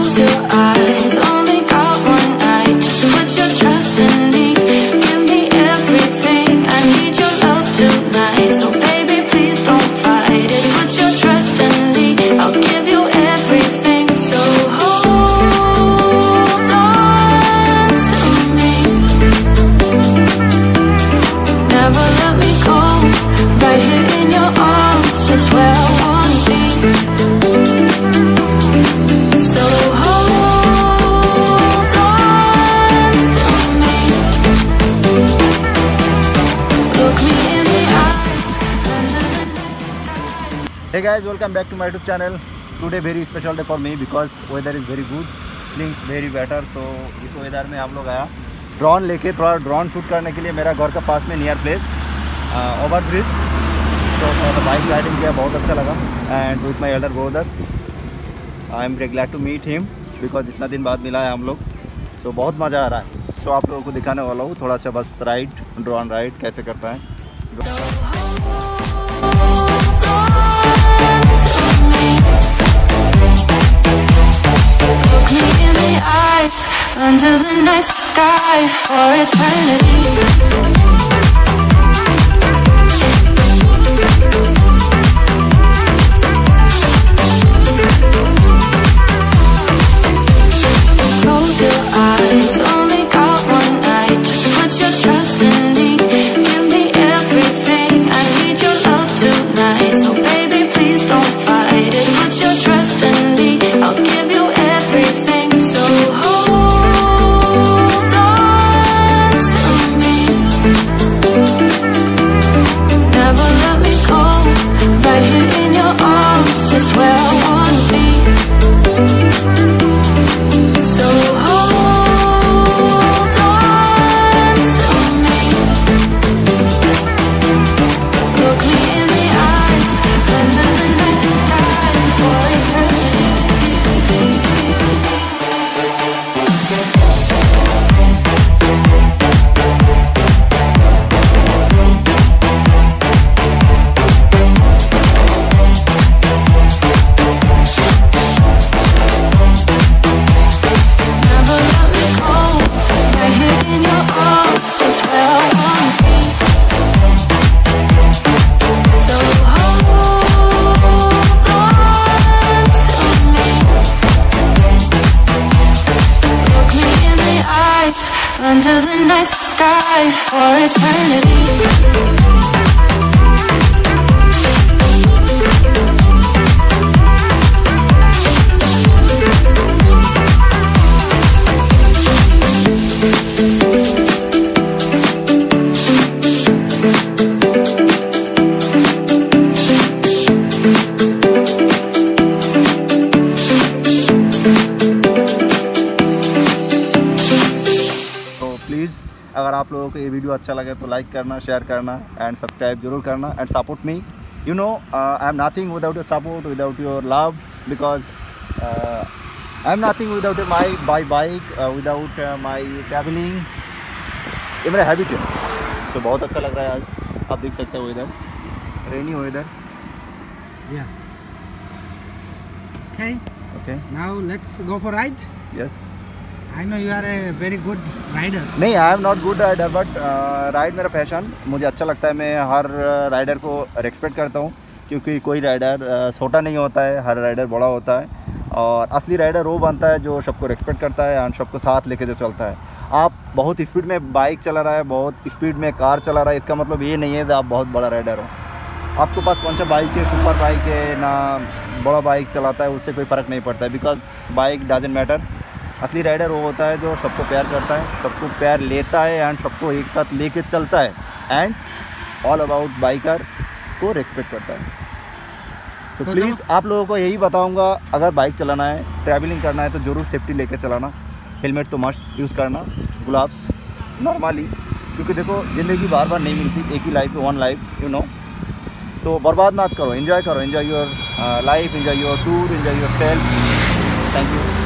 Close your eyes, only got one night. Just put your trust in me. Give me everything. I need your love tonight. So baby, please don't fight it. Put your trust in me. I'll give you everything. So hold on to me. Never let me go. Right here in your arms is where I wanna be. So hold on to me. Look me in the eyes. Hey guys, welcome back to my YouTube channel. Today very special day for me because weather is very good, feeling very better. So इस वेदर में हम लोग आया ड्रोन लेके थोड़ा drone shoot करने के लिए मेरा घर का पास में नियर प्लेस ओवर ब्रिज। तो बाइक राइडिंग किया, बहुत अच्छा लगा। And with my elder brother I am very glad to meet him because इतना दिन बाद मिला है हम लोग। तो बहुत मज़ा आ रहा है। तो आप लोगों को दिखाने वाला हूँ थोड़ा सा बस राइड, ड्रोन राइड कैसे करता है। Under the night sky for eternity. Close your eyes, only got one night. Just put your trust in me. Give me everything. I need your love tonight. So baby, please don't fight it. Put your trust in me. I'll give you everything. So hold on to me. Never let me go. Right here in your arms is where I wanna be. So hold on to me. Look me in the eyes. Under the night sky for eternity. Never let me go. Right here in your arms is where I wanna be. So hold on to me. Look me in the eyes. Under the night sky for eternity. तो प्लीज़ अगर आप लोगों को ये वीडियो अच्छा लगे तो लाइक करना, शेयर करना एंड सब्सक्राइब जरूर करना and support me. You know I am nothing without your support, without your love, because I am nothing without my bike, without my travelling. ये मेरा हैबिट है। तो बहुत अच्छा लग रहा है आज, आप देख सकते हो इधर rainy weather. Yeah. Okay. Okay, Now let's go for ride. Yes. I know you are a very good rider. नहीं, I am not good rider but ride मेरा पैशन, मुझे अच्छा लगता है। मैं हर राइडर को रिस्पेक्ट करता हूँ क्योंकि कोई राइडर छोटा नहीं होता है, हर राइडर बड़ा होता है। और असली राइडर वो बनता है जो सबको रिस्पेक्ट करता है और सबको साथ लेके जो चलता है। आप बहुत स्पीड में बाइक चला रहा है, बहुत स्पीड में कार चला रहा है, इसका मतलब ये नहीं है कि आप बहुत बड़ा राइडर हो। आपके पास कौन सा बाइक है, सुपर बाइक है ना बड़ा बाइक चलाता है, उससे कोई फ़र्क नहीं पड़ता है बिकॉज बाइक डजंट मैटर। असली राइडर वो होता है जो सबको प्यार करता है, सबको प्यार लेता है एंड सबको एक साथ लेके चलता है एंड ऑल अबाउट बाइकर को रिस्पेक्ट करता है। सो प्लीज़ आप लोगों को यही बताऊंगा, अगर बाइक चलाना है, ट्रैवलिंग करना है तो ज़रूर सेफ्टी लेके चलाना। हेलमेट तो मस्ट यूज़ करना, ग्लव्स नॉर्मली, क्योंकि देखो ज़िंदगी बार बार नहीं मिलती, एक ही लाइफ है, वन लाइफ, यू नो। तो बर्बाद मत करो, एंजॉय करो, enjoy your life, enjoy your tour, enjoy your self. Thank you.